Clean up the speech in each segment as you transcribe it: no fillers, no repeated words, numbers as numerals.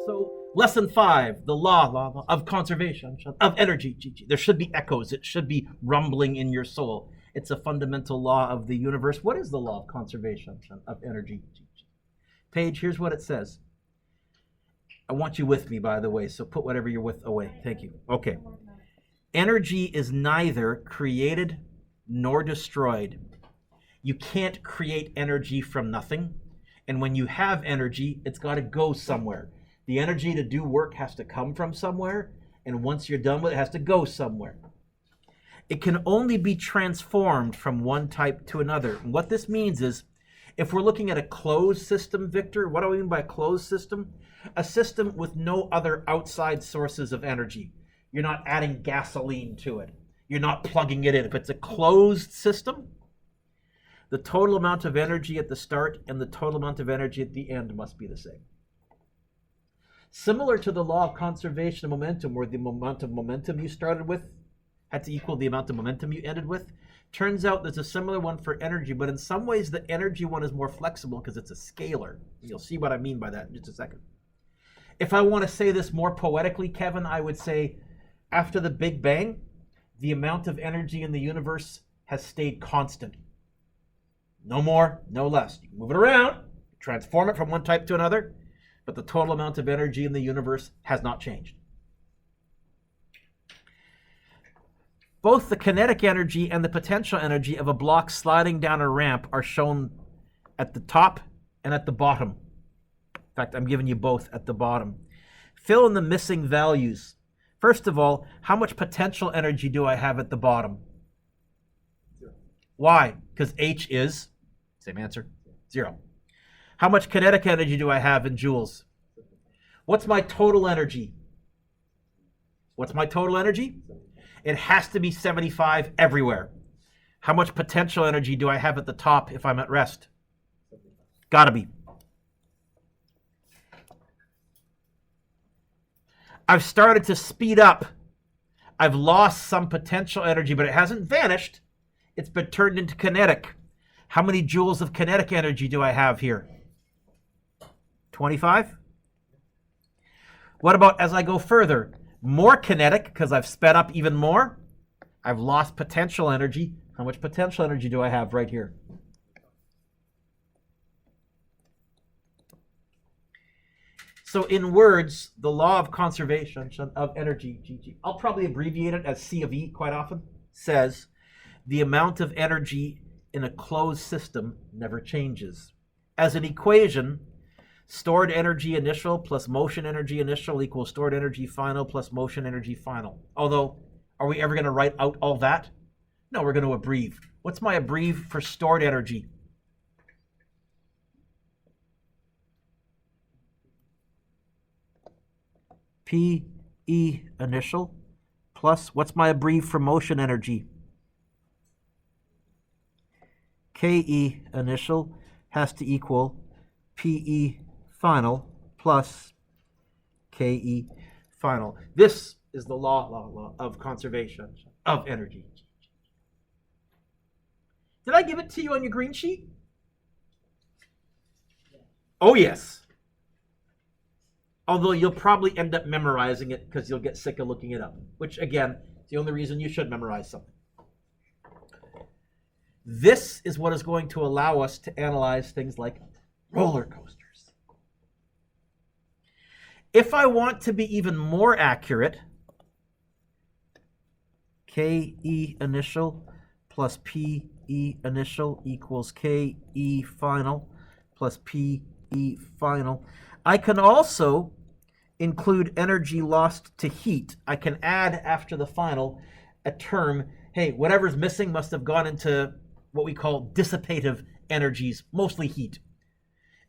So lesson 5, the law of conservation of energy. There should be echoes. It should be rumbling in your soul. It's a fundamental law of the universe. What is the law of conservation of energy? Paige, here's what it says. I want you with me, by the way, so put whatever you're with away. Thank you. Okay. Energy is neither created nor destroyed. You can't create energy from nothing. And when you have energy, it's got to go somewhere. The energy to do work has to come from somewhere. And once you're done with it, it has to go somewhere. It can only be transformed from one type to another. And what this means is, if we're looking at a closed system, Victor, what do I mean by a closed system? A system with no other outside sources of energy. You're not adding gasoline to it. You're not plugging it in. If it's a closed system, the total amount of energy at the start and the total amount of energy at the end must be the same. Similar to the law of conservation of momentum, where the amount of momentum you started with had to equal the amount of momentum you ended with. Turns out there's a similar one for energy, but in some ways the energy one is more flexible because it's a scalar. You'll see what I mean by that in just a second. If I want to say this more poetically, Kevin, I would say after the Big Bang, the amount of energy in the universe has stayed constant. No more, no less. You can move it around, transform it from one type to another, but the total amount of energy in the universe has not changed. Both the kinetic energy and the potential energy of a block sliding down a ramp are shown at the top and at the bottom. In fact, I'm giving you both at the bottom. Fill in the missing values. First of all, how much potential energy do I have at the bottom? 0. Why? Because H is, same answer, 0. How much kinetic energy do I have in joules? What's my total energy? What's my total energy? It has to be 75 everywhere. How much potential energy do I have at the top if I'm at rest? Gotta be. I've started to speed up. I've lost some potential energy, but it hasn't vanished. It's been turned into kinetic. How many joules of kinetic energy do I have here? 25? What about as I go further? More kinetic, because I've sped up even more. I've lost potential energy. How much potential energy do I have right here? So in words, the law of conservation of energy, I'll probably abbreviate it as C of E quite often, says the amount of energy in a closed system never changes. As an equation, stored energy initial plus motion energy initial equals stored energy final plus motion energy final. Although, are we ever going to write out all that? No, we're going to abbrev. What's my abbrev for stored energy? P E initial plus, what's my abbrev for motion energy? K E initial has to equal P E final plus Ke final. This is the law of conservation of energy. Did I give it to you on your green sheet? Oh, yes. Although you'll probably end up memorizing it because you'll get sick of looking it up, which, again, is the only reason you should memorize something. This is what is going to allow us to analyze things like roller coasters. If I want to be even more accurate, Ke initial plus Pe initial equals Ke final plus Pe final. I can also include energy lost to heat. I can add after the final a term, hey, whatever's missing must have gone into what we call dissipative energies, mostly heat,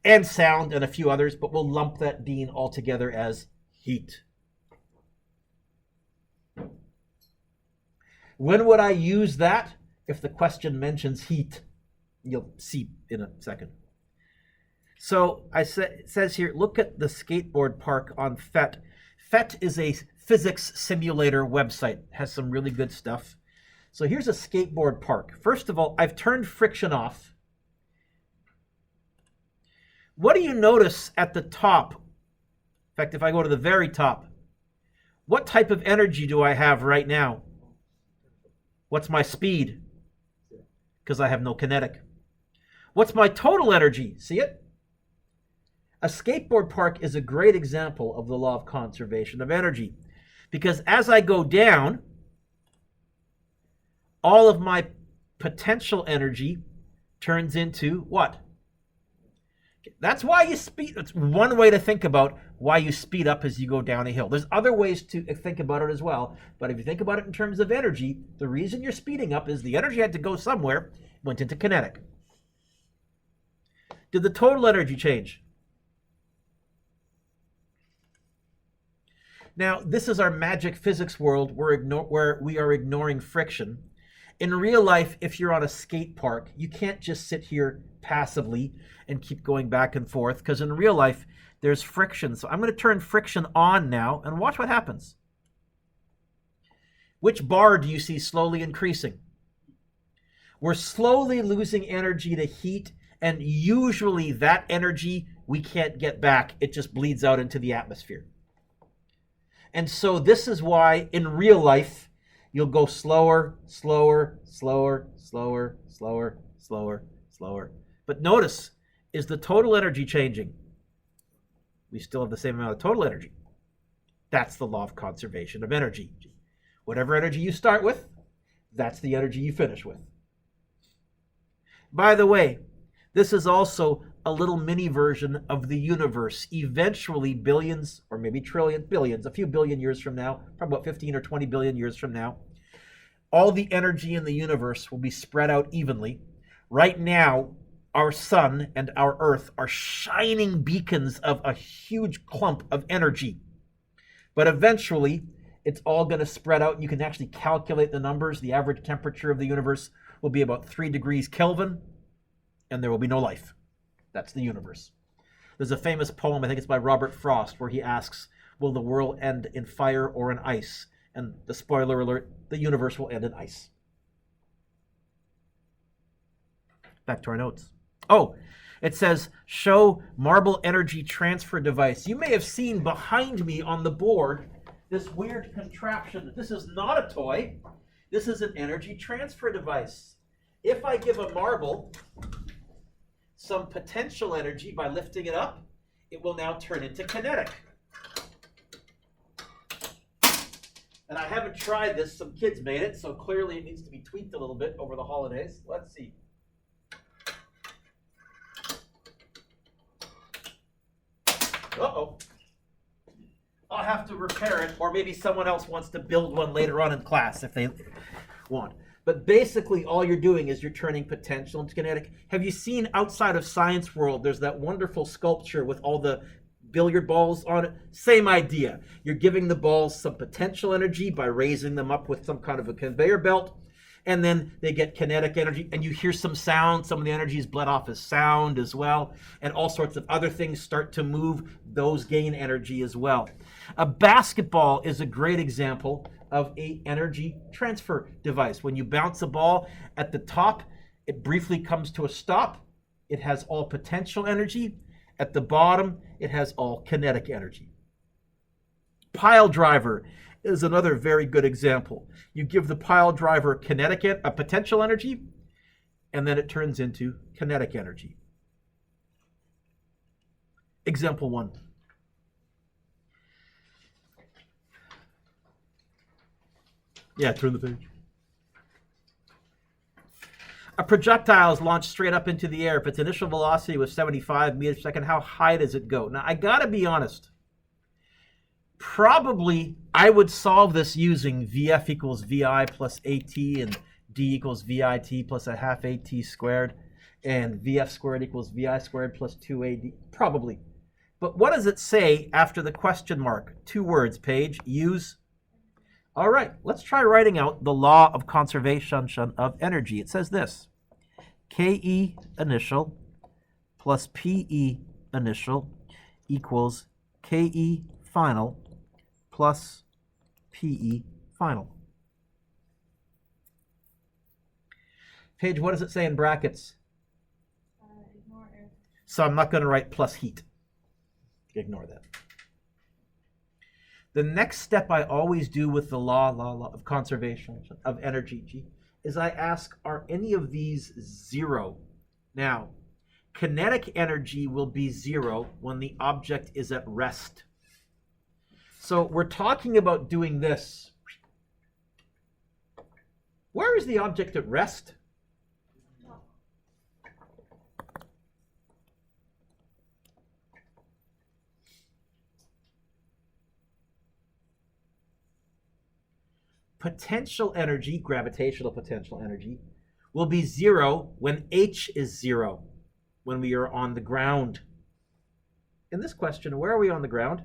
and sound and a few others, but we'll lump that Dean all together as heat. When would I use that? If the question mentions heat. You'll see in a second. So it says here, look at the skateboard park on FET. FET is a physics simulator website. It has some really good stuff. So here's a skateboard park. First of all, I've turned friction off. What do you notice at the top? In fact, if I go to the very top, what type of energy do I have right now? What's my speed? Because I have no kinetic. What's my total energy? See it? A skateboard park is a great example of the law of conservation of energy. Because as I go down, all of my potential energy turns into what? That's why you speed. It's one way to think about why you speed up as you go down a hill. There's other ways to think about it as well. But if you think about it in terms of energy, the reason you're speeding up is the energy had to go somewhere, went into kinetic. Did the total energy change? Now, this is our magic physics world where we are ignoring friction. In real life, if you're on a skate park, you can't just sit here passively and keep going back and forth, because in real life, there's friction. So I'm going to turn friction on now and watch what happens. Which bar do you see slowly increasing? We're slowly losing energy to heat, and usually that energy we can't get back. It just bleeds out into the atmosphere. And so this is why in real life, you'll go slower, slower, slower, slower, slower, slower, slower. But notice, is the total energy changing? We still have the same amount of total energy. That's the law of conservation of energy. Whatever energy you start with, that's the energy you finish with. By the way, this is also a little mini version of the universe. Eventually, billions, or maybe trillions, billions, a few billion years from now, probably about 15 or 20 billion years from now, all the energy in the universe will be spread out evenly. Right now, our sun and our earth are shining beacons of a huge clump of energy. But eventually, it's all going to spread out. You can actually calculate the numbers. The average temperature of the universe will be about 3 degrees Kelvin, and there will be no life. That's the universe. There's a famous poem, I think it's by Robert Frost, where he asks, will the world end in fire or in ice? And the spoiler alert, the universe will end in ice. Back to our notes. Oh, it says, show marble energy transfer device. You may have seen behind me on the board this weird contraption. This is not a toy. This is an energy transfer device. If I give a marble some potential energy by lifting it up, it will now turn into kinetic. And I haven't tried this. Some kids made it, so clearly it needs to be tweaked a little bit over the holidays. Let's see. Uh-oh. I'll have to repair it, or maybe someone else wants to build one later on in class if they want. But basically, all you're doing is you're turning potential into kinetic. Have you seen outside of Science World, there's that wonderful sculpture with all the billiard balls on it? Same idea. You're giving the balls some potential energy by raising them up with some kind of a conveyor belt, and then they get kinetic energy, and you hear some sound. Some of the energy is bled off as sound as well, and all sorts of other things start to move. Those gain energy as well. A basketball is a great example of a energy transfer device. When you bounce a ball at the top, it briefly comes to a stop. It has all potential energy. At the bottom, it has all kinetic energy. Pile driver is another very good example. You give the pile driver a potential energy, and then it turns into kinetic energy. Example 1. Yeah, turn the page. A projectile is launched straight up into the air. If its initial velocity was 75 meters per second, how high does it go? Now, I gotta be honest. Probably, I would solve this using VF equals VI plus AT and D equals VIT plus a half AT squared and VF squared equals VI squared plus 2AD. Probably. But what does it say after the question mark? 2 words, Paige. Use. All right, let's try writing out the law of conservation of energy. It says this: KE initial plus PE initial equals KE final plus PE final. Paige, what does it say in brackets? Ignore it. So I'm not going to write plus heat. Ignore that. The next step I always do with the law of conservation of energy, G, is I ask, are any of these zero? Now, kinetic energy will be zero when the object is at rest. So we're talking about doing this. Where is the object at rest? Potential energy, gravitational potential energy, will be zero when H is zero, when we are on the ground. In this question, where are we on the ground?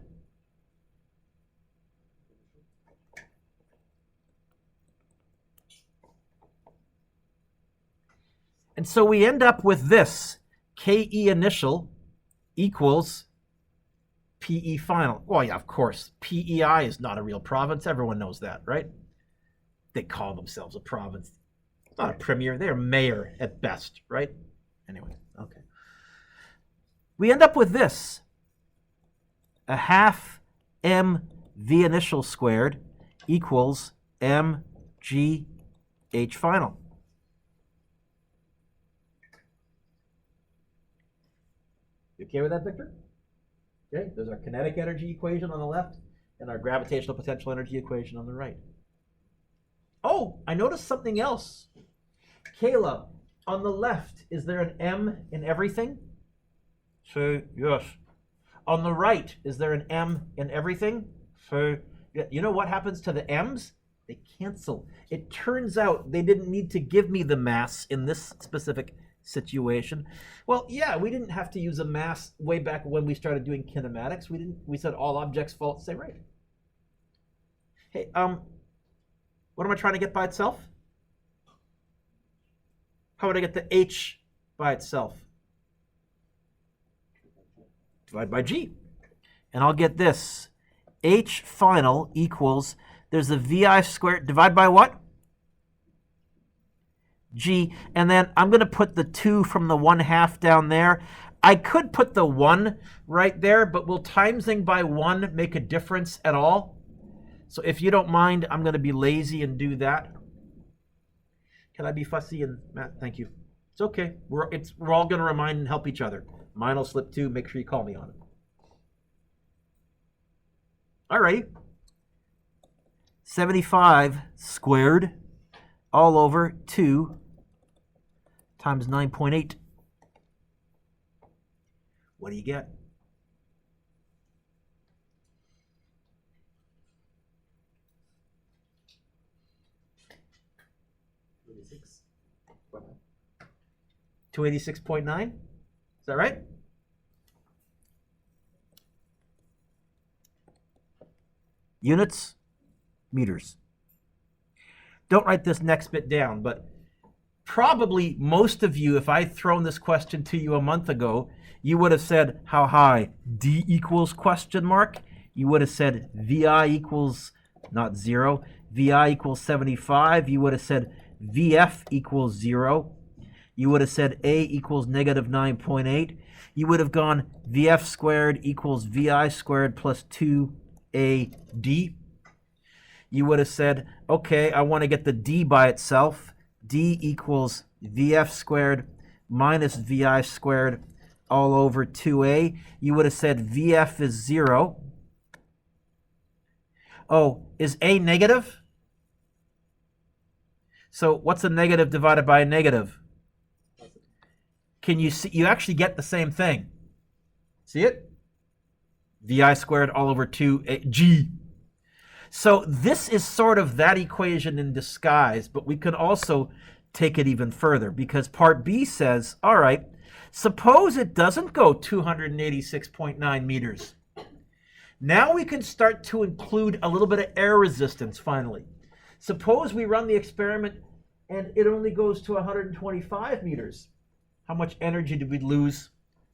And so we end up with this, KE initial equals PE final. Well, yeah, of course, PEI is not a real province. Everyone knows that, right? They call themselves a province. It's not a premier. They're mayor at best, right? Anyway, okay. We end up with this. A half mv initial squared equals mgh final. You okay with that, Victor? Okay, there's our kinetic energy equation on the left and our gravitational potential energy equation on the right. Oh, I noticed something else. Kayla, on the left, is there an M in everything? So, yes. On the right, is there an M in everything? So, you know what happens to the M's? They cancel. It turns out they didn't need to give me the mass in this specific situation. Well, yeah, we didn't have to use a mass way back when we started doing kinematics. We said all objects fall at the same rate. Hey, what am I trying to get by itself? How would I get the H by itself? Divide by G. And I'll get this. H final equals, there's a VI squared, divide by what? G. And then I'm going to put the 2 from the 1/2 down there. I could put the 1 right there, but will timesing by 1 make a difference at all? So if you don't mind, I'm going to be lazy and do that. Can I be fussy? And Matt, thank you. It's okay. We're all going to remind and help each other. Mine will slip too. Make sure you call me on it. All right. 75 squared all over 2 times 9.8. What do you get? $286.9. Is that right? Units, meters. Don't write this next bit down, but probably most of you, if I'd thrown this question to you a month ago, you would have said, how high? D equals question mark. You would have said VI equals, not 0, VI equals 75. You would have said VF equals 0. You would have said A equals negative 9.8. You would have gone VF squared equals VI squared plus 2AD. You would have said, okay, I want to get the D by itself. D equals VF squared minus VI squared all over 2A. You would have said VF is 0. Oh, is A negative? So what's a negative divided by a negative? Can you see? You actually get the same thing. See it? VI squared all over 2G. So this is sort of that equation in disguise, but we can also take it even further because part B says, all right, suppose it doesn't go 286.9 meters. Now we can start to include a little bit of air resistance finally. Suppose we run the experiment and it only goes to 125 meters. How much energy did we lose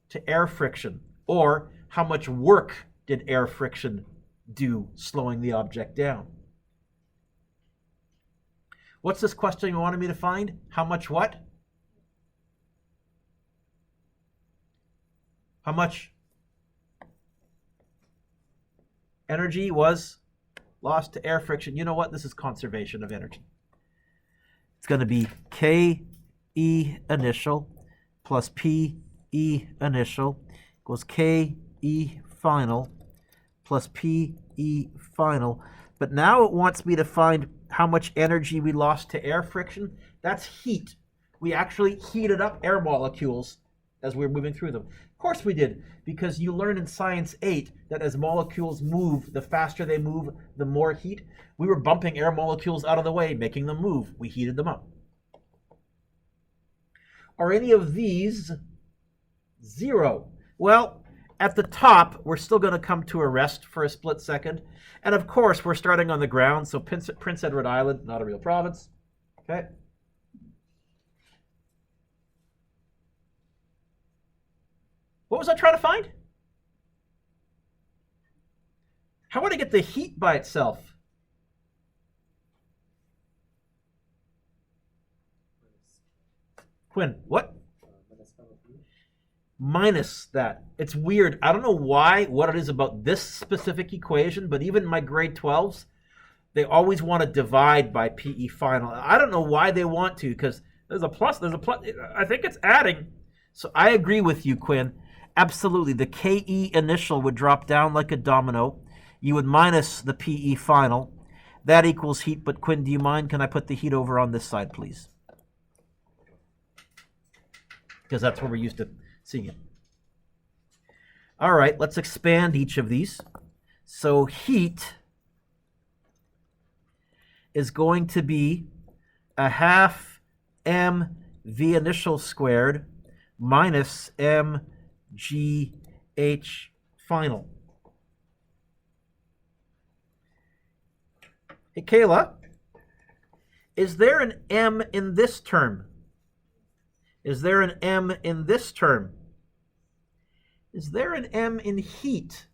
to air friction? Or how much work did air friction do slowing the object down? What's this question you wanted me to find? How much what? How much energy was loss to air friction. You know what? This is conservation of energy. It's going to be KE initial plus PE initial equals KE final plus PE final. But now it wants me to find how much energy we lost to air friction. That's heat. We actually heated up air molecules as we were moving through them. Of course we did, because you learn in Science 8 that as molecules move, the faster they move, the more heat. We were bumping air molecules out of the way, making them move. We heated them up. Are any of these 0? Well, at the top, we're still going to come to a rest for a split second. And of course, we're starting on the ground, so Prince Edward Island, not a real province. Okay. What was I trying to find? How would I get the heat by itself? Quinn, what? Minus that. It's weird. I don't know what it is about this specific equation, but even my grade 12s, they always want to divide by PE final. I don't know why they want to, because there's a plus. I think it's adding. So I agree with you, Quinn. Absolutely. The KE initial would drop down like a domino. You would minus the PE final. That equals heat, but Quinn, do you mind? Can I put the heat over on this side, please? Because that's where we're used to seeing it. All right, let's expand each of these. So heat is going to be a half mv initial squared minus mgh final. Hey, Kayla, is there an m in this term? Is there an m in this term? Is there an m in heat?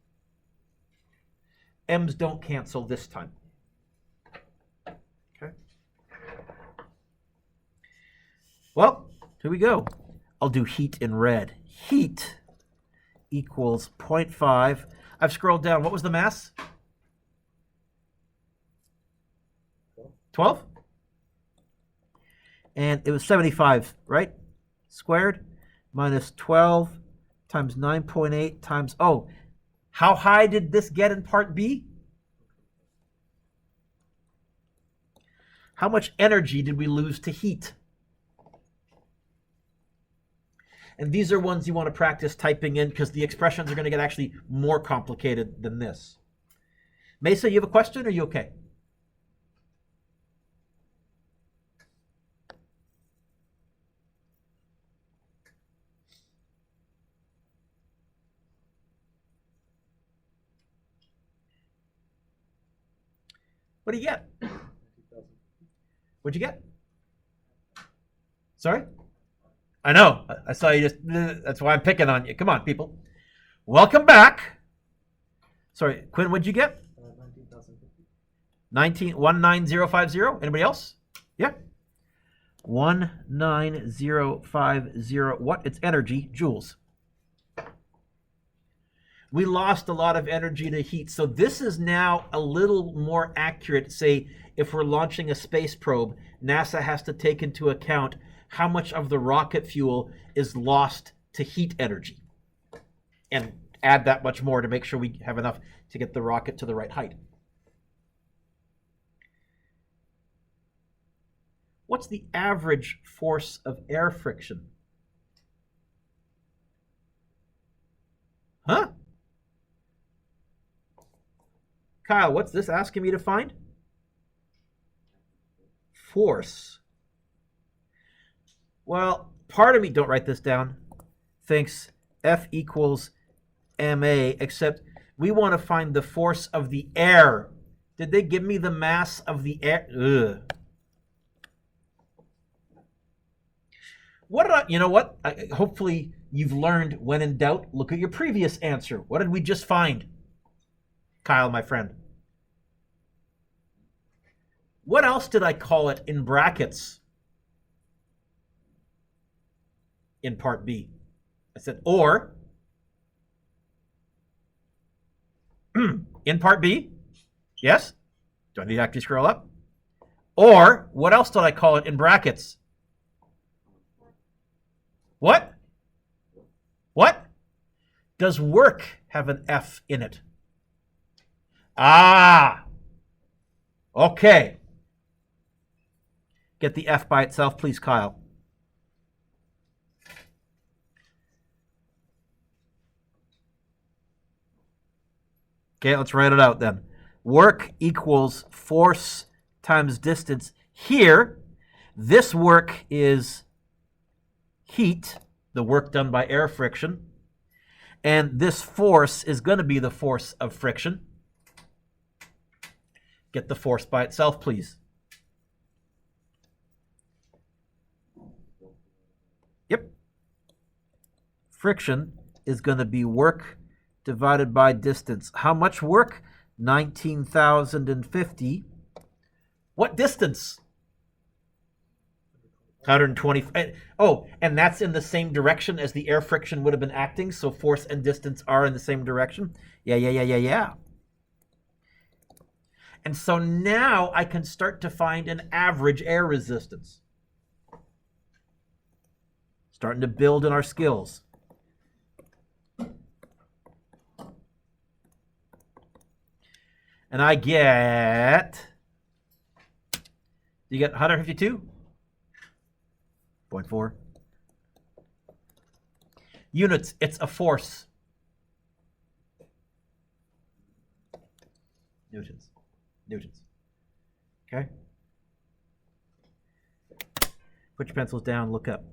M's don't cancel this time. Okay. Well, here we go. I'll do heat in red. Heat equals 0.5. I've scrolled down. What was the mass? 12? And it was 75, right? Squared minus 12 times 9.8 times, oh, how high did this get in part B? How much energy did we lose to heat? And these are ones you want to practice typing in because the expressions are going to get actually more complicated than this. Mesa, you have a question or are you okay? What do you get? What'd you get? Sorry? I know. I saw you just, that's why I'm picking on you. Come on, people. Welcome back. Sorry, Quinn, what'd you get? 19050. Anybody else? Yeah. 19050. What? It's energy, joules. We lost a lot of energy to heat. So this is now a little more accurate. Say, if we're launching a space probe, NASA has to take into account how much of the rocket fuel is lost to heat energy and add that much more to make sure we have enough to get the rocket to the right height. What's the average force of air friction? Huh? Kyle, what's this asking me to find? Force. Well, part of me, don't write this down, thinks F equals ma, except we want to find the force of the air. Did they give me the mass of the air? Ugh. What did you know what? Hopefully you've learned when in doubt, look at your previous answer. What did we just find? Kyle, my friend. What else did I call it in brackets in part B? I said, or in part B, yes? Do I need to actually scroll up? Or, what else did I call it in brackets? What? What? Does work have an F in it? Ah! Okay. Get the F by itself, please, Kyle. Okay, let's write it out then. Work equals force times distance. Here, this work is heat, the work done by air friction. And this force is going to be the force of friction. Get the force by itself, please. Yep. Friction is going to be work divided by distance. How much work? 19,050. What distance? 120. Oh, and that's in the same direction as the air friction would have been acting, so force and distance are in the same direction. Yeah. And so now I can start to find an average air resistance. Starting to build in our skills. And I get, you get 152.4 units. It's a force. Newtons. Okay. Put your pencils down, look up.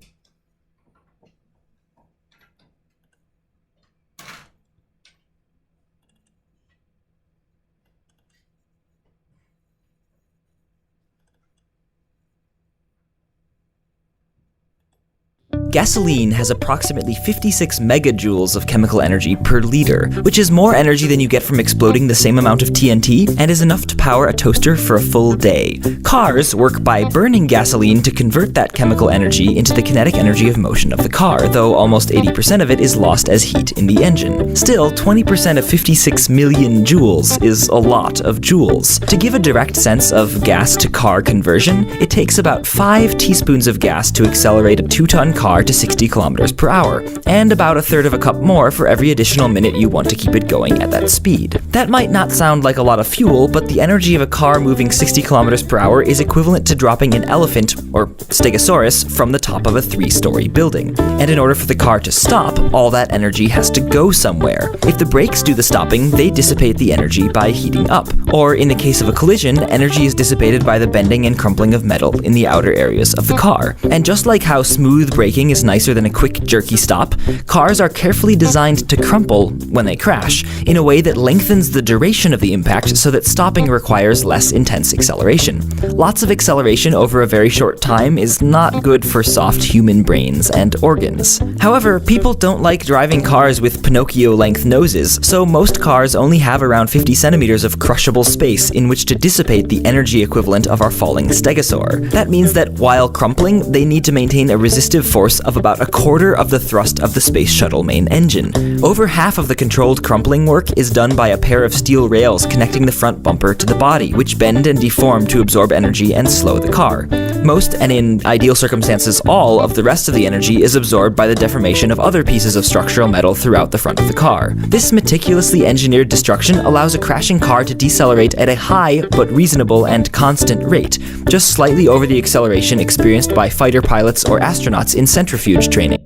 Gasoline has approximately 56 megajoules of chemical energy per liter, which is more energy than you get from exploding the same amount of TNT and is enough to power a toaster for a full day. Cars work by burning gasoline to convert that chemical energy into the kinetic energy of motion of the car, though almost 80% of it is lost as heat in the engine. Still, 20% of 56 million joules is a lot of joules. To give a direct sense of gas to car conversion, it takes about 5 teaspoons of gas to accelerate a 2-ton car to 60 kilometers per hour, and about a third of a cup more for every additional minute you want to keep it going at that speed. That might not sound like a lot of fuel, but the energy of a car moving 60 kilometers per hour is equivalent to dropping an elephant, or stegosaurus, from the top of a 3-story building. And in order for the car to stop, all that energy has to go somewhere. If the brakes do the stopping, they dissipate the energy by heating up. Or in the case of a collision, energy is dissipated by the bending and crumpling of metal in the outer areas of the car. And just like how smooth braking is nicer than a quick, jerky stop, cars are carefully designed to crumple when they crash, in a way that lengthens the duration of the impact so that stopping requires less intense acceleration. Lots of acceleration over a very short time is not good for soft human brains and organs. However, people don't like driving cars with Pinocchio-length noses, so most cars only have around 50 centimeters of crushable space in which to dissipate the energy equivalent of our falling stegosaur. That means that while crumpling, they need to maintain a resistive force of about a quarter of the thrust of the Space Shuttle main engine. Over half of the controlled crumpling work is done by a pair of steel rails connecting the front bumper to the body, which bend and deform to absorb energy and slow the car. Most, and in ideal circumstances all, of the rest of the energy is absorbed by the deformation of other pieces of structural metal throughout the front of the car. This meticulously engineered destruction allows a crashing car to decelerate at a high but reasonable and constant rate, just slightly over the acceleration experienced by fighter pilots or astronauts in centrifuge training.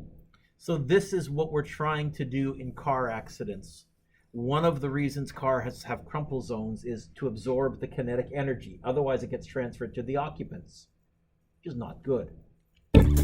So this is what we're trying to do in car accidents. One of the reasons cars have crumple zones is to absorb the kinetic energy. Otherwise, it gets transferred to the occupants, which is not good.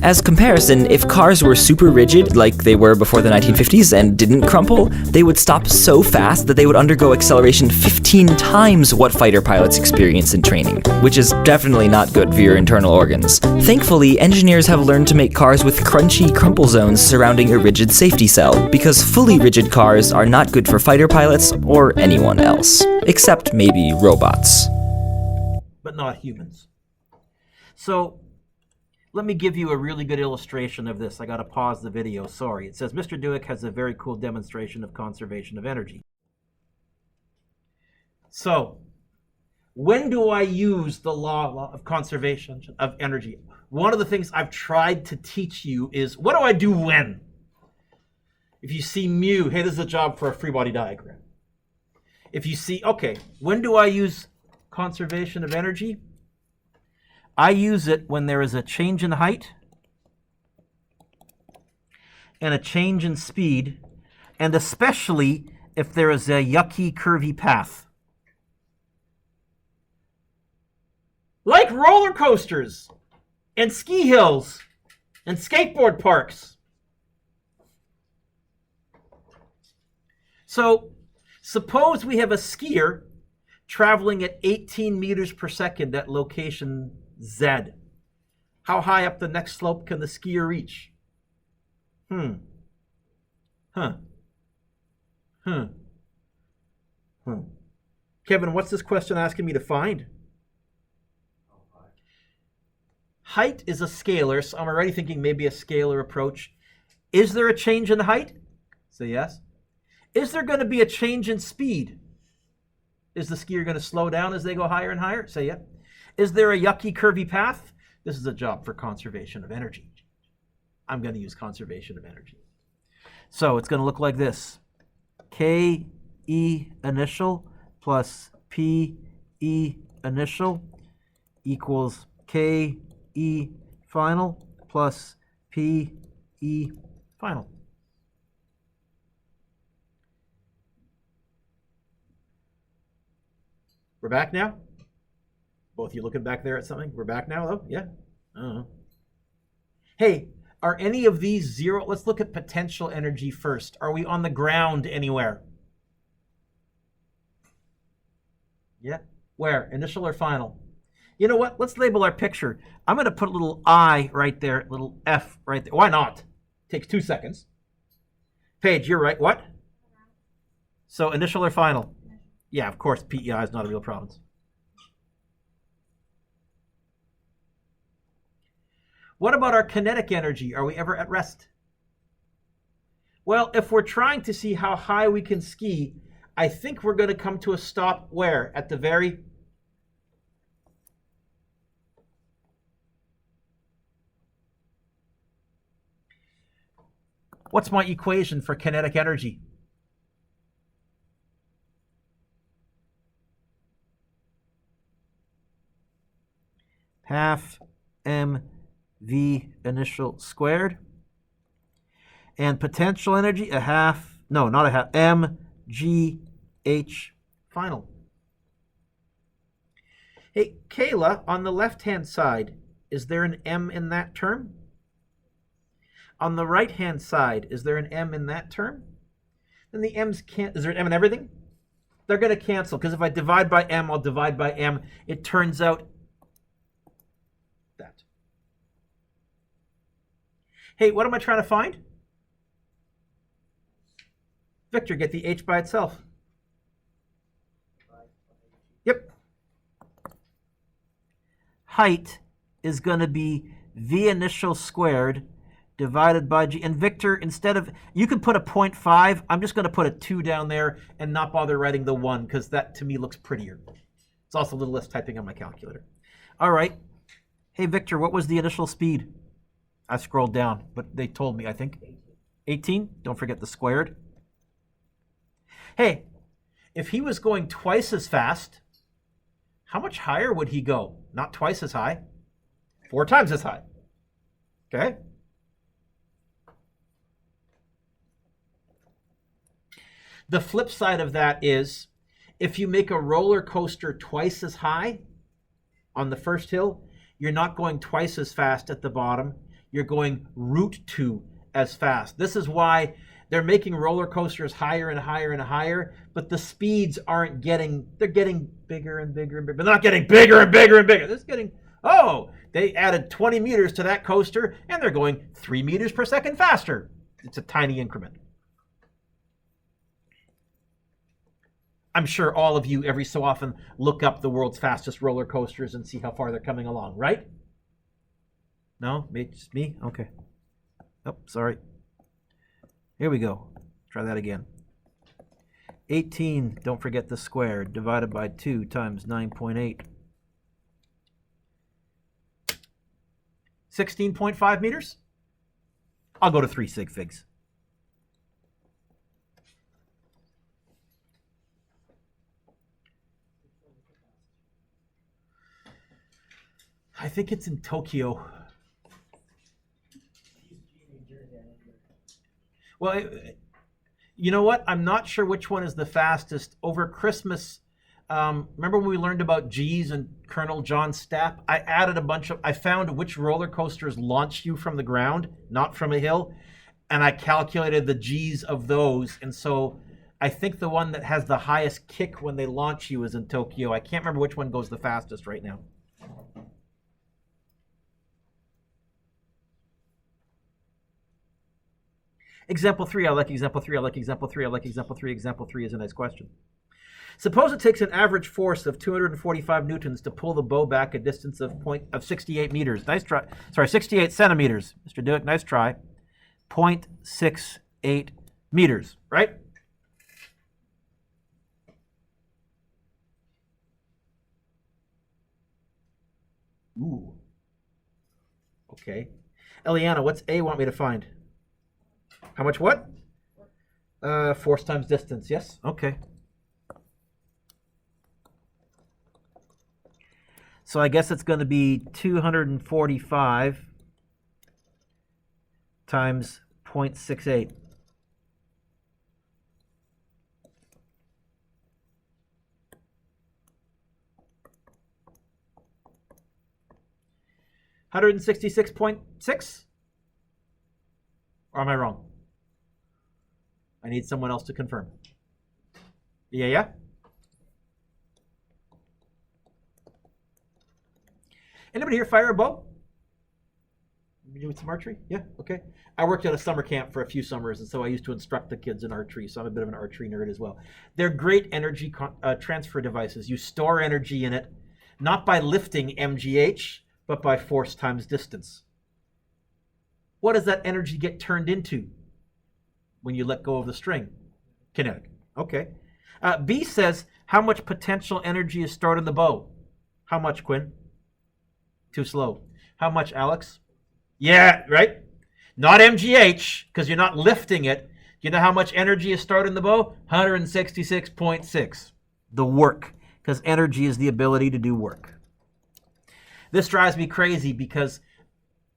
As comparison, if cars were super rigid, like they were before the 1950s, and didn't crumple, they would stop so fast that they would undergo acceleration 15 times what fighter pilots experience in training, which is definitely not good for your internal organs. Thankfully, engineers have learned to make cars with crunchy crumple zones surrounding a rigid safety cell, because fully rigid cars are not good for fighter pilots or anyone else, except maybe robots. But not humans. So, let me give you a really good illustration of this. I got to pause the video, sorry. It says, Mr. Dewick has a very cool demonstration of conservation of energy. So, When do I use the law of conservation of energy? One of the things I've tried to teach you is, what do I do when? If you see mu, hey, this is a job for a free body diagram. If you see, okay, when do I use conservation of energy? I use it when there is a change in height and a change in speed, and especially if there is a yucky, curvy path. Like roller coasters and ski hills and skateboard parks. So suppose we have a skier traveling at 18 meters per second at location Z. How high up the next slope can the skier reach? Kevin, what's this question asking me to find? Height is a scalar, so I'm already thinking maybe a scalar approach. Is there a change in height? Say yes. Is there going to be a change in speed? Is the skier going to slow down as they go higher and higher? Say yeah. Is there a yucky, curvy path? This is a job for conservation of energy. I'm going to use conservation of energy. So it's going to look like this. K E initial plus P E initial equals K E final plus P E final. We're back now? Both of you looking back there at something? We're back now, though? Yeah? Hey, are any of these zero? Let's look at potential energy first. Are we on the ground anywhere? Yeah. Where? Initial or final? You know what? Let's label our picture. I'm going to put a little I right there, little F right there. Why not? Takes 2 seconds. Paige, you're right. What? So initial or final? Yeah, of course, PEI is not a real province. What about our kinetic energy? Are we ever at rest? Well, if we're trying to see how high we can ski, I think we're going to come to a stop where? At the very... What's my equation for kinetic energy? Half mv initial squared. And potential energy, a half, no, not a half, mgh final. Hey, Kayla, on the left-hand side, is there an m in that term? On the right-hand side, is there an m in that term? Then the m's can't, is there an m in everything? They're going to cancel, because if I divide by m, I'll divide by m. It turns out that. Hey, what am I trying to find? Victor, get the h by itself. Yep. Height is going to be v initial squared divided by g. And Victor, instead of, you could put a 0.5. I'm just going to put a 2 down there and not bother writing the 1 because that to me looks prettier. It's also a little less typing on my calculator. All right. Hey, Victor, what was the initial speed? I scrolled down, but they told me, I think. 18? Don't forget the squared. Hey, if he was going twice as fast, how much higher would he go? Not twice as high, 4 times as high. Okay? The flip side of that is, if you make a roller coaster twice as high on the first hill, you're not going twice as fast at the bottom. You're going root 2 as fast. This is why they're making roller coasters higher and higher and higher, but the speeds aren't getting, they're getting bigger and bigger and bigger, but they're not getting bigger and bigger and bigger. They're just getting, oh, they added 20 meters to that coaster and they're going 3 meters per second faster. It's a tiny increment. I'm sure all of you every so often look up the world's fastest roller coasters and see how far they're coming along, right? No? Just me? Okay. Oh, sorry. Here we go. Try that again. 18, don't forget the square, divided by 2 times 9.8. 16.5 meters? I'll go to 3 sig figs. I think it's in Tokyo. Well, you know what? I'm not sure which one is the fastest. Over Christmas, remember when we learned about G's and Colonel John Stapp? I found which roller coasters launch you from the ground, not from a hill, and I calculated the G's of those. And so I think the one that has the highest kick when they launch you is in Tokyo. I can't remember which one goes the fastest right now. Example 3, I like example 3, I like example 3, I like example 3. Example 3 is a nice question. Suppose it takes an average force of 245 newtons to pull the bow back a distance of 68 meters. Nice try. Sorry, 68 centimeters. Mr. Dewick, nice try. 0.68 meters, right? Ooh. Okay. Eliana, what's A want me to find? How much what? Force times distance, yes? Okay. So I guess it's going to be 245 times 0.68. $166.6? Or am I wrong? I need someone else to confirm. Yeah? Anybody here fire a bow? You doing some archery? Yeah, okay. I worked at a summer camp for a few summers, and so I used to instruct the kids in archery, so I'm a bit of an archery nerd as well. They're great energy transfer devices. You store energy in it, not by lifting MGH, but by force times distance. What does that energy get turned into when you let go of the string? Kinetic. Okay. B says, how much potential energy is stored in the bow? How much, Quinn? Too slow. How much, Alex? Yeah, right? Not MGH, because you're not lifting it. You know how much energy is stored in the bow? 166.6. The work, because energy is the ability to do work. This drives me crazy because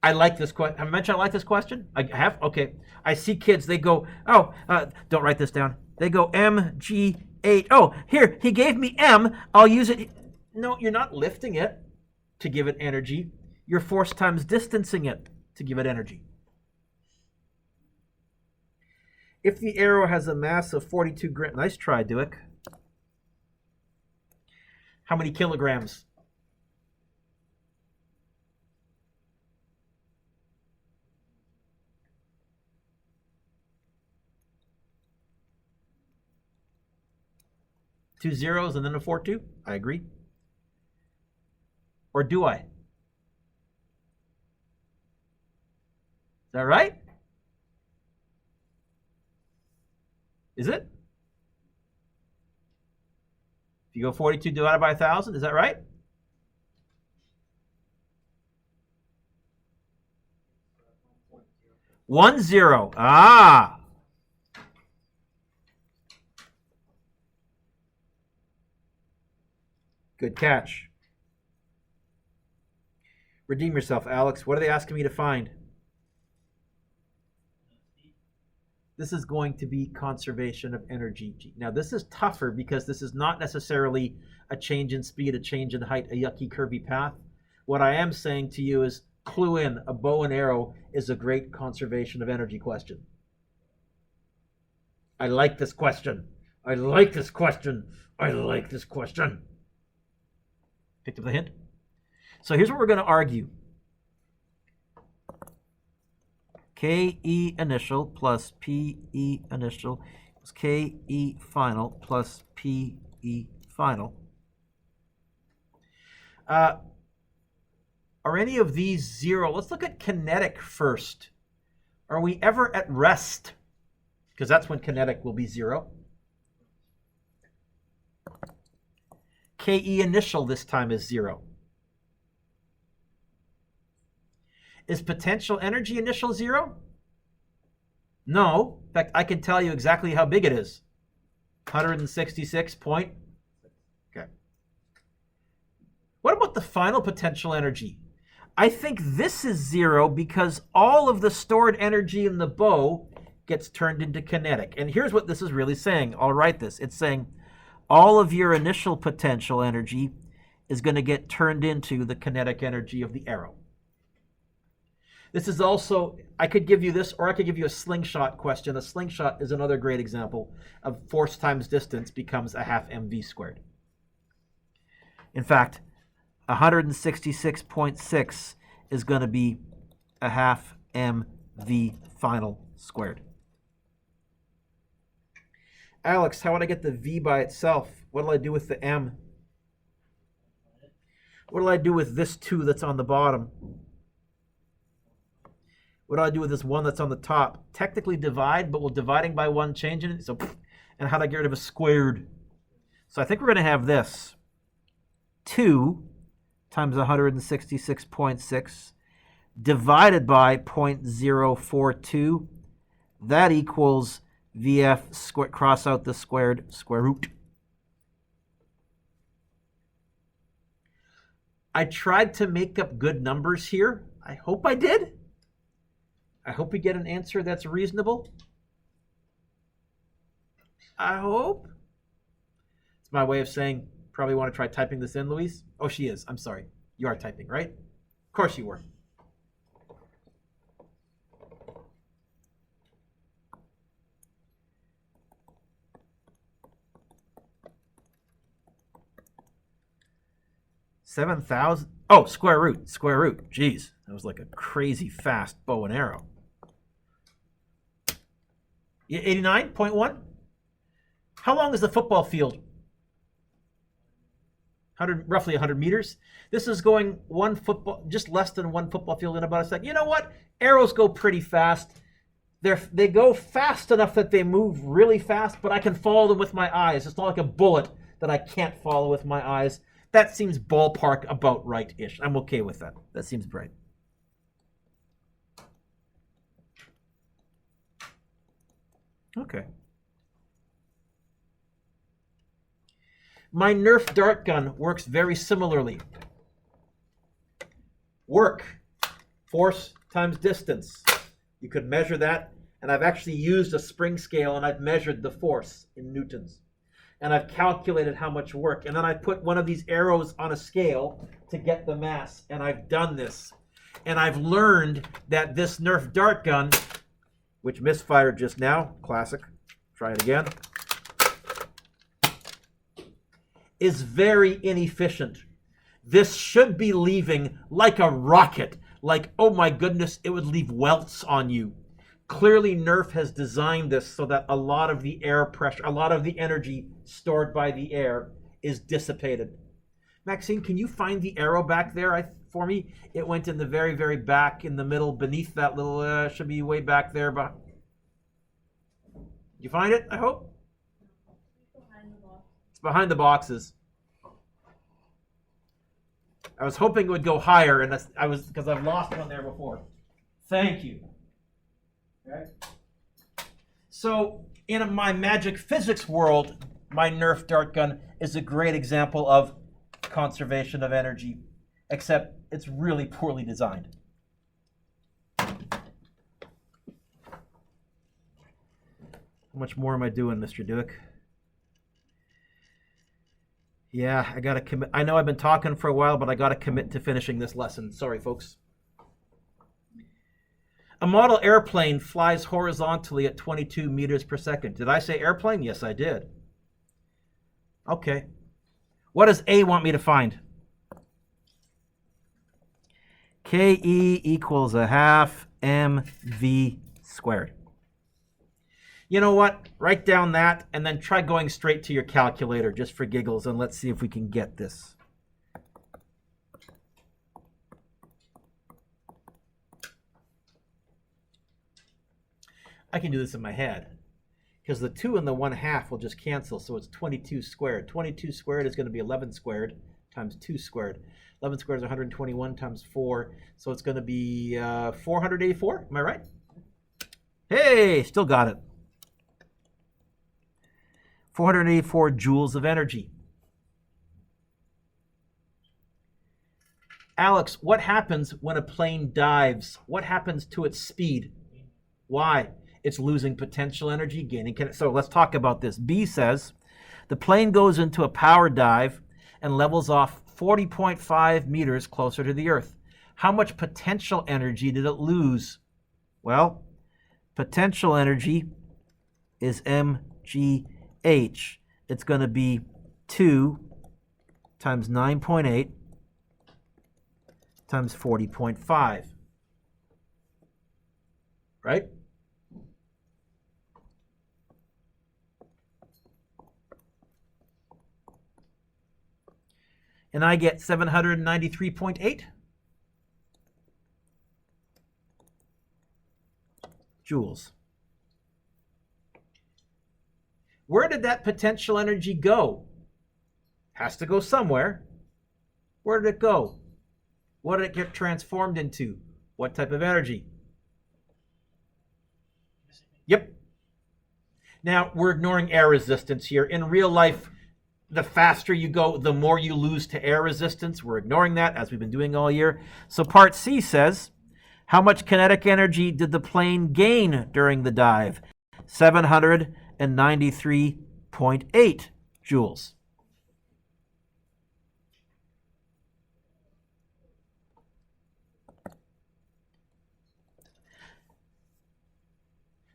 I like this question. Have I mentioned I like this question? I have? Okay. I see kids, they go, don't write this down. They go MG8. Oh, here, he gave me M. I'll use it. No, you're not lifting it to give it energy. You're force times distancing it to give it energy. If the arrow has a mass of 42 grams, nice try, Dewick. How many kilograms? Two zeros and then a 4-2? I agree. Or do I? Is that right? Is it? If you go 42 divided by 1,000, is that right? One zero. Ah. Good catch. Redeem yourself, Alex. What are they asking me to find? This is going to be conservation of energy. Now, this is tougher because this is not necessarily a change in speed, a change in height, a yucky, curvy path. What I am saying to you is clue in. A bow and arrow is a great conservation of energy question. I like this question. I like this question. I like this question. Picked up the hint? So here's what we're going to argue. KE initial plus PE initial is KE final plus PE final. Are any of these zero? Let's look at kinetic first. Are we ever at rest? Because that's when kinetic will be zero. KE initial this time is 0. Is potential energy initial 0? No. In fact, I can tell you exactly how big it is. 166 point. Okay. What about the final potential energy? I think this is 0 because all of the stored energy in the bow gets turned into kinetic. And here's what this is really saying. I'll write this. It's saying all of your initial potential energy is going to get turned into the kinetic energy of the arrow. This is also, I could give you this, or I could give you a slingshot question. A slingshot is another great example of force times distance becomes a half mv squared. In fact, 166.6 is going to be a half mv final squared. Alex, how would I get the v by itself? What do I do with the m? What do I do with this 2 that's on the bottom? What do I do with this 1 that's on the top? Technically divide, but will dividing by 1 change it? So, and how do I get rid of a squared? So I think we're going to have this. 2 times 166.6 divided by 0.042. That equals VF squared, cross out the squared, square root. I tried to make up good numbers here. I hope I did. I hope we get an answer that's reasonable. I hope. It's my way of saying, probably want to try typing this in, Louise. Oh, she is. I'm sorry. You are typing, right? Of course you were. $7,000. Oh, square root. Jeez, that was like a crazy fast bow and arrow. 89.1? How long is the football field? Roughly 100 meters. This is going just less than one football field in about a second. You know what? Arrows go pretty fast. They go fast enough that they move really fast, but I can follow them with my eyes. It's not like a bullet that I can't follow with my eyes. That seems ballpark about right-ish. I'm okay with that. That seems right. Okay. My Nerf dart gun works very similarly. Work, force times distance. You could measure that, and I've actually used a spring scale and I've measured the force in newtons. And I've calculated how much work. And then I put one of these arrows on a scale to get the mass, and I've done this. And I've learned that this Nerf dart gun, which misfired just now, classic, try it again, is very inefficient. This should be leaving like a rocket, like, oh my goodness, it would leave welts on you. Clearly, Nerf has designed this so that a lot of the air pressure, a lot of the energy stored by the air is dissipated. Maxine, can you find the arrow back there for me? It went in the very, very back, in the middle, beneath that little, should be way back there. Did you find it, I hope? It's behind the boxes. I was hoping it would go higher, and because I've lost one there before. Thank you. Okay. So in my magic physics world, my Nerf dart gun is a great example of conservation of energy, except it's really poorly designed. How much more am I doing, Mr. Duick? Yeah, I gotta commit. I know I've been talking for a while, but I gotta commit to finishing this lesson. Sorry, folks. A model airplane flies horizontally at 22 meters per second. Did I say airplane? Yes, I did. Okay. What does A want me to find? KE equals a half mv squared. You know what? Write down that and then try going straight to your calculator just for giggles, and let's see if we can get this. I can do this in my head. because the 2 and the 1/2 will just cancel, so it's 22 squared. 22 squared is going to be 11 squared times 2 squared. 11 squared is 121 times 4, so it's going to be 484. Am I right? Hey, still got it. 484 joules of energy. Alex, what happens when a plane dives? What happens to its speed? Why? It's losing potential energy, gaining. So let's talk about this. B says the plane goes into a power dive and levels off 40.5 meters closer to the Earth. How much potential energy did it lose? Well, potential energy is mgh. It's going to be 2 times 9.8 times 40.5. Right? And I get 793.8 joules. Where did that potential energy go? Has to go somewhere. Where did it go? What did it get transformed into? What type of energy? Yep. Now, we're ignoring air resistance here. In real life, the faster you go, the more you lose to air resistance. We're ignoring that, as we've been doing all year. So part C says, how much kinetic energy did the plane gain during the dive? 793.8 joules.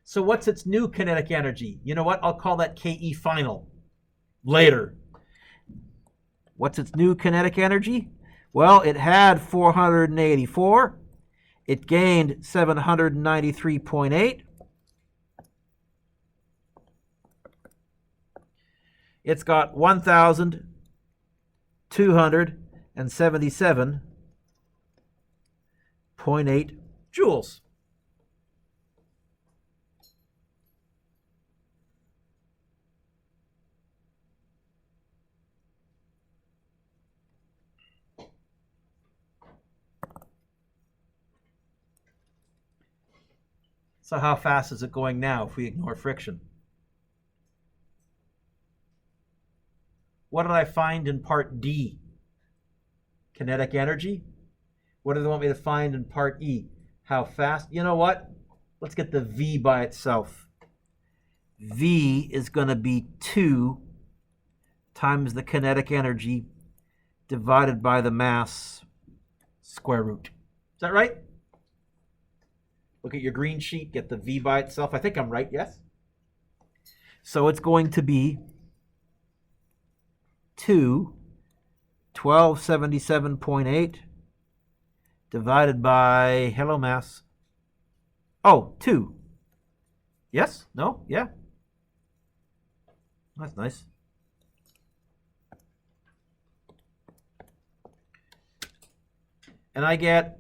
So what's its new kinetic energy? You know what? I'll call that KE final later. What's its new kinetic energy? Well, it had 484. It gained 793.8. It's got 1,277.8 joules. So how fast is it going now if we ignore friction? What did I find in part D? Kinetic energy. What do they want me to find in part E? How fast? You know what? Let's get the V by itself. V is going to be 2 times the kinetic energy divided by the mass square root. Is that right? Look at your green sheet, get the V by itself. I think I'm right, yes? So it's going to be 1277.8 divided by, hello mass. Oh, 2. Yes? No? Yeah? That's nice. And I get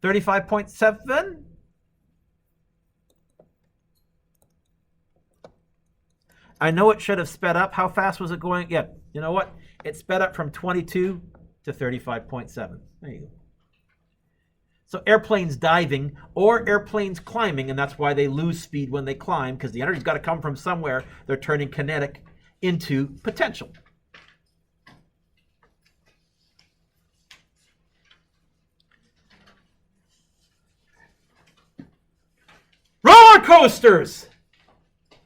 35.7. I know it should have sped up. How fast was it going? Yeah, you know what? It sped up from 22 to 35.7. There you go. So airplanes diving or airplanes climbing, and that's why they lose speed when they climb, because the energy's got to come from somewhere. They're turning kinetic into potential. Roller coasters!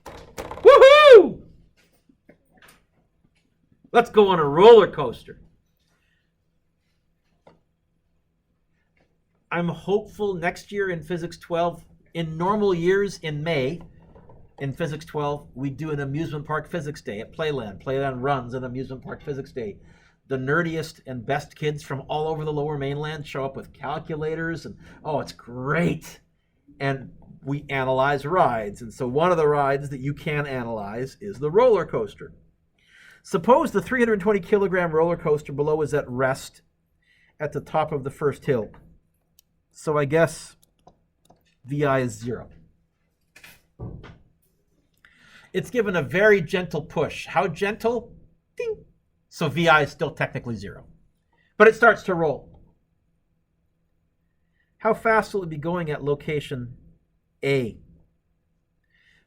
Woohoo! Let's go on a roller coaster. I'm hopeful next year in Physics 12, in normal years in May, in Physics 12, we do an amusement park physics day at Playland. Playland runs an amusement park physics day. The nerdiest and best kids from all over the Lower Mainland show up with calculators, and oh, it's great. And we analyze rides. And so one of the rides that you can analyze is the roller coaster. Suppose the 320 kilogram roller coaster below is at rest at the top of the first hill. So I guess VI is 0. It's given a very gentle push. How gentle? Ding. So VI is still technically 0. But it starts to roll. How fast will it be going at location A?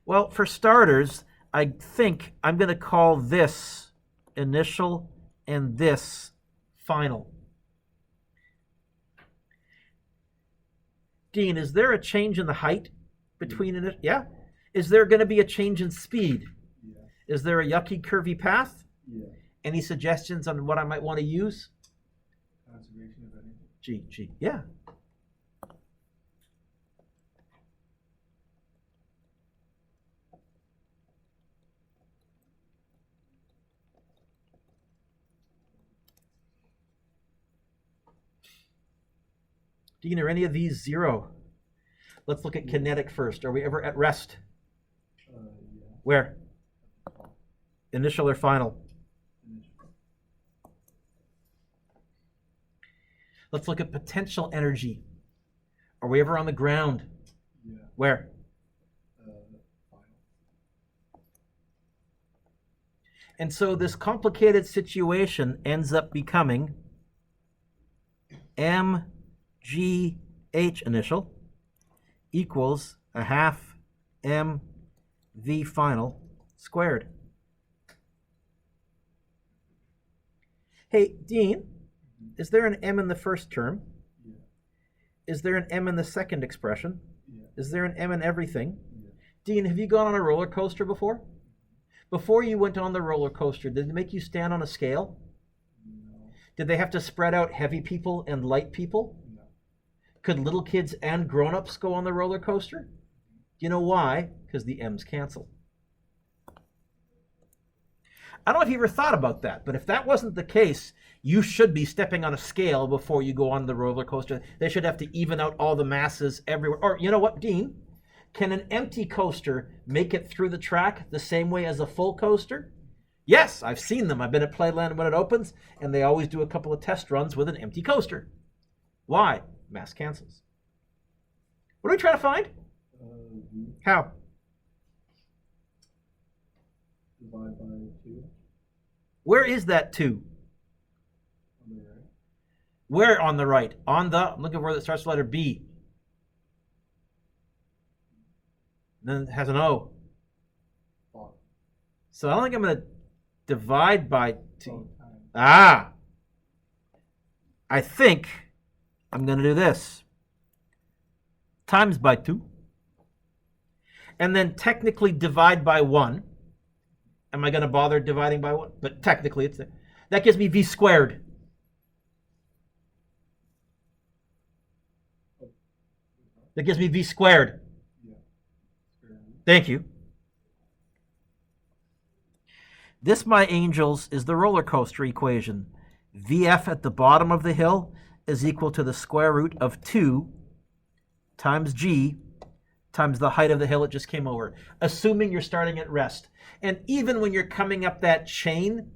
Well, for starters, I think I'm going to call this initial and this final. Dean, is there a change in the height between it? Yeah. Is there going to be a change in speed? Yeah. Is there a yucky, curvy path? Yeah. Any suggestions on what I might want to use? Conservation of energy. G. Yeah. Dean, are any of these 0? Let's look at kinetic first. Are we ever at rest? Yeah. Where? Initial or final? Initial. Let's look at potential energy. Are we ever on the ground? Yeah. Where? Final. And so this complicated situation ends up becoming mgh initial equals a half mv final squared. Hey, Dean, is there an m in the first term? Yeah. Is there an m in the second expression? Yeah. Is there an m in everything? Yeah. Dean, have you gone on a roller coaster before? Before you went on the roller coaster, did it make you stand on a scale? No. Did they have to spread out heavy people and light people? No. Could little kids and grown-ups go on the roller coaster? Do you know why? Because the m's cancel. I don't know if you ever thought about that, but if that wasn't the case, you should be stepping on a scale before you go on the roller coaster. They should have to even out all the masses everywhere. Or you know what, Dean? Can an empty coaster make it through the track the same way as a full coaster? Yes, I've seen them. I've been at Playland when it opens, and they always do a couple of test runs with an empty coaster. Why? Mass cancels. What are we trying to find? How? Divide by 2. Where is that 2? On the right. Where on the right? On the, I'm looking where it starts with the letter B. Then it has an O. Bottom. So I don't think I'm going to divide by 2. Time. Ah! I think I'm going to do this. Times by 2. And then technically divide by 1. Am I going to bother dividing by 1? But technically it's there. That gives me v squared. That gives me v squared. Yeah. Thank you. This, my angels, is the roller coaster equation. Vf at the bottom of the hill is equal to the square root of 2 times g times the height of the hill it just came over, assuming you're starting at rest. And even when you're coming up that chain,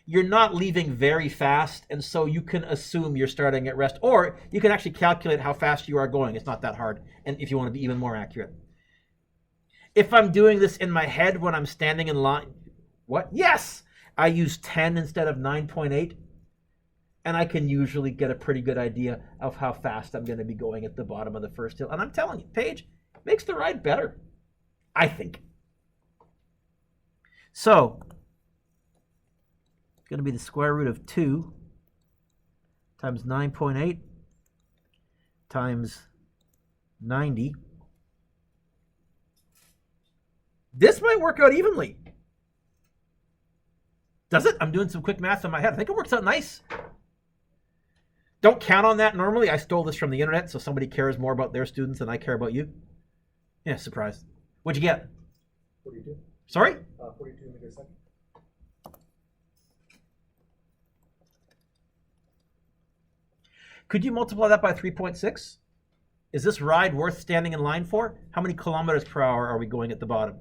you're not leaving very fast, and so you can assume you're starting at rest. Or you can actually calculate how fast you are going. It's not that hard, and if you want to be even more accurate. If I'm doing this in my head when I'm standing in line, what? Yes! I use 10 instead of 9.8, and I can usually get a pretty good idea of how fast I'm going to be going at the bottom of the first hill. And I'm telling you, Paige, makes the ride better, I think. So, it's going to be the square root of 2 times 9.8 times 90. This might work out evenly. Does it? I'm doing some quick math in my head. I think it works out nice. Don't count on that normally. I stole this from the internet, so somebody cares more about their students than I care about you. Yeah, surprise. What'd you get? 42. Sorry? 42 meters a second. Could you multiply that by 3.6? Is this ride worth standing in line for? How many kilometers per hour are we going at the bottom?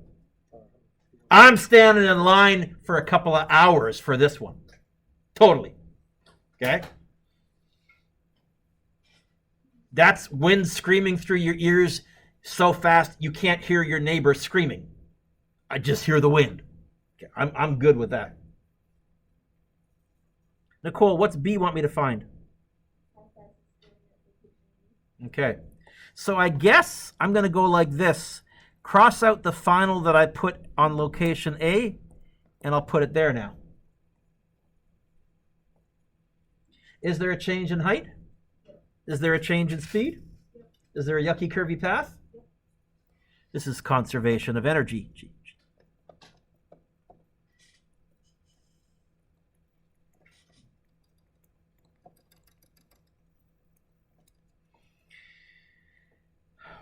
I'm standing in line for a couple of hours for this one. Totally. Okay? That's wind screaming through your ears so fast you can't hear your neighbor screaming. I just hear the wind. Okay, I'm good with that. Nicole, what's B want me to find? Okay. So I guess I'm going to go like this. Cross out the final that I put on location A, and I'll put it there now. Is there a change in height? Is there a change in speed? Is there a yucky curvy path? This is conservation of energy.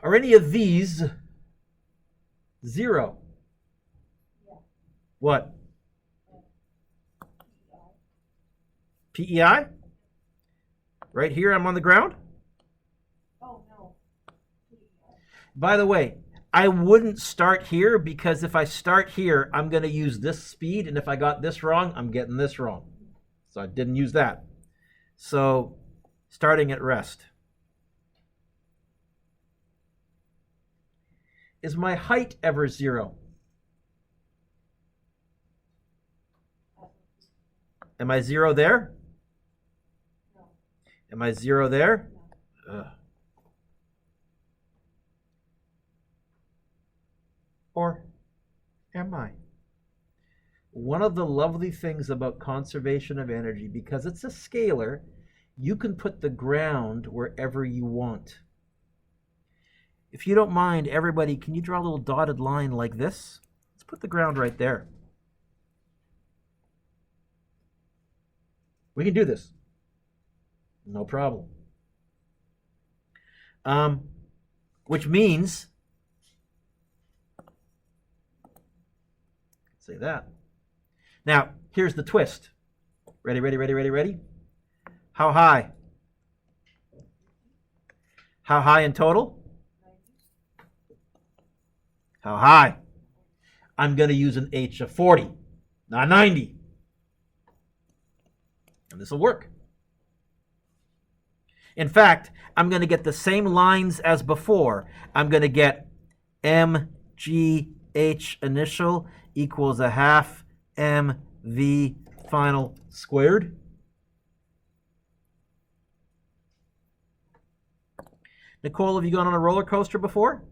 Are any of these zero? What? PEI? Right here, I'm on the ground? Oh, no. By the way, I wouldn't start here because if I start here, I'm going to use this speed, and if I got this wrong, I'm getting this wrong. So I didn't use that. So starting at rest. Is my height ever zero? Am I zero there? No. Am I zero there? No. Ugh. Or am I? One of the lovely things about conservation of energy, because it's a scalar, you can put the ground wherever you want. If you don't mind, everybody, can you draw a little dotted line like this? Let's put the ground right there. We can do this. No problem. Which means, say that. Now, here's the twist. Ready, ready, ready, ready, ready? How high? How high in total? How high? I'm going to use an H of 40, not 90. And this will work. In fact, I'm going to get the same lines as before. I'm going to get MGH initial equals a half MV final squared. Nicole, have you gone on a roller coaster before?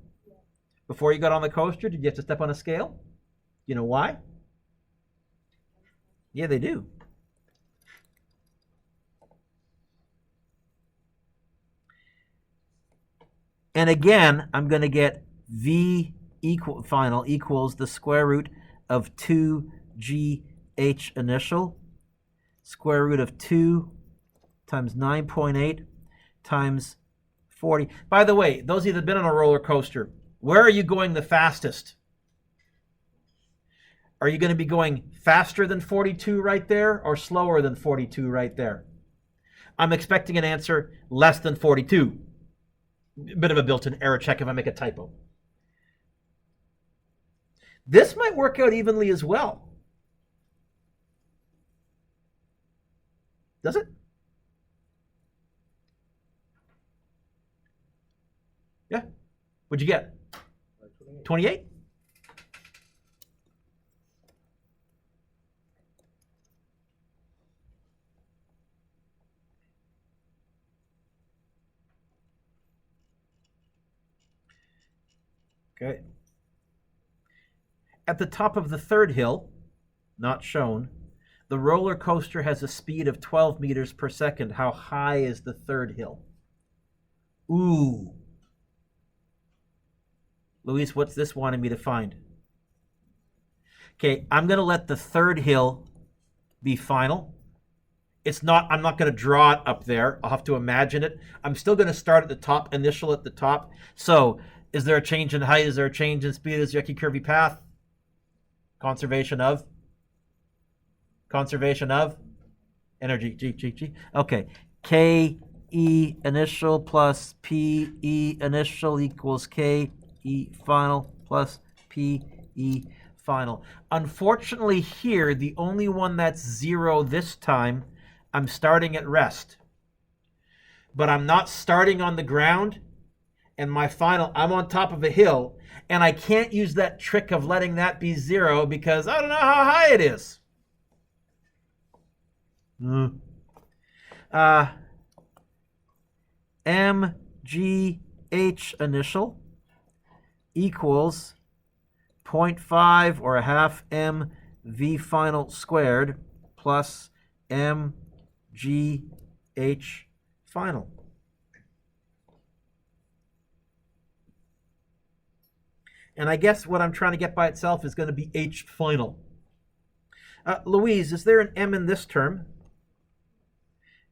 Before you got on the coaster, did you have to step on a scale? You know why? Yeah, they do. And again, I'm going to get V final equals the square root of 2GH initial, square root of 2 times 9.8 times 40. By the way, those of you that have been on a roller coaster, where are you going the fastest? Are you going to be going faster than 42 right there or slower than 42 right there? I'm expecting an answer less than 42. A bit of a built-in error check if I make a typo. This might work out evenly as well. Does it? Yeah. What'd you get? 28? Okay. At the top of the third hill, not shown, the roller coaster has a speed of 12 meters per second. How high is the third hill? Ooh. Luis, what's this wanting me to find? Okay, I'm going to let the third hill be final. I'm not going to draw it up there. I'll have to imagine it. I'm still going to start at the top, initial at the top. So, is there a change in height? Is there a change in speed? Is there a yucky curvy path? Conservation of energy. G. Okay. KE initial plus PE initial equals KE final plus PE final. Unfortunately here, the only one that's zero this time, I'm starting at rest. But I'm not starting on the ground. And my final, I'm on top of a hill, And I can't use that trick of letting that be 0 because I don't know how high it is. MGH initial equals 0.5 or a half MV final squared plus MGH final. And I guess what I'm trying to get by itself is going to be H final. Louise, is there an M in this term?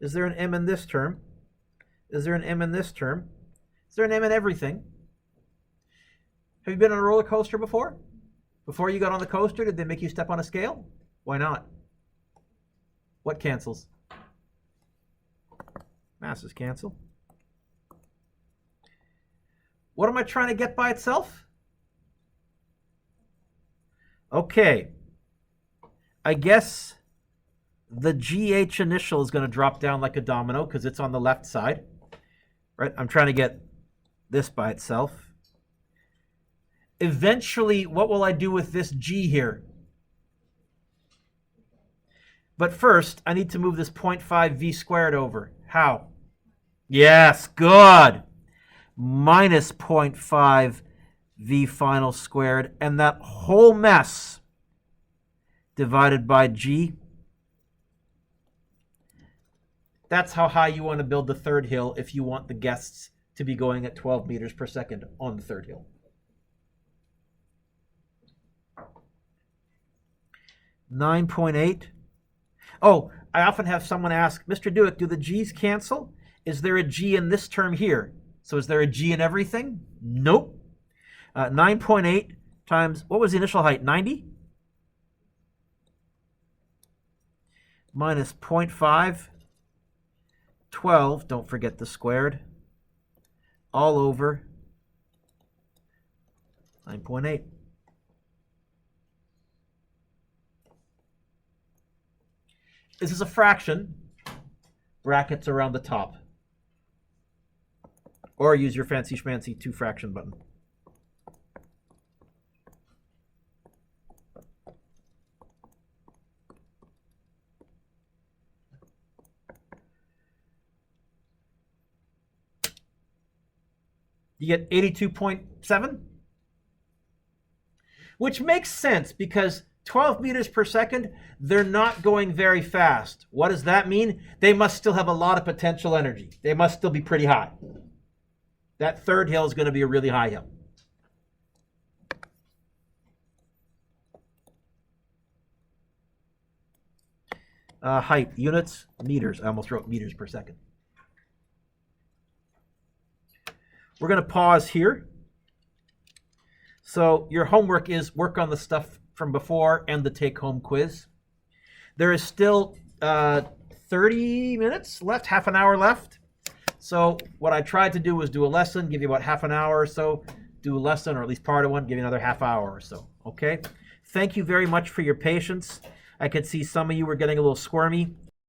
Is there an M in this term? Is there an M in this term? Is there an M in everything? Have you been on a roller coaster before? Before you got on the coaster, did they make you step on a scale? Why not? What cancels? Masses cancel. What am I trying to get by itself? Okay. I guess the GH initial is going to drop down like a domino because it's on the left side. Right? I'm trying to get this by itself. Eventually, what will I do with this G here? But first, I need to move this 0.5 V squared over. How? Yes, good. Minus 0.5 V final squared. And that whole mess divided by G. That's how high you want to build the third hill if you want the guests to be going at 12 meters per second on the third hill. 9.8. Oh, I often have someone ask, Mr. Dewick, do the G's cancel? Is there a G in this term here? So is there a G in everything? Nope. 9.8 times, what was the initial height? 90? Minus 0.5. 12, don't forget the squared, all over 9.8. This is a fraction, brackets around the top. Or use your fancy schmancy 2 fraction button. You get 82.7, which makes sense because 12 meters per second, they're not going very fast. What does that mean? They must still have a lot of potential energy. They must still be pretty high. That third hill is going to be a really high hill. Height, units, meters. I almost wrote meters per second. We're going to pause here. So your homework is work on the stuff from before and the take-home quiz. There is still 30 minutes left, half an hour left. So what I tried to do was do a lesson, give you about half an hour or so, do a lesson, or at least part of one, give you another half hour or so, okay? Thank you very much for your patience. I could see some of you were getting a little squirmy.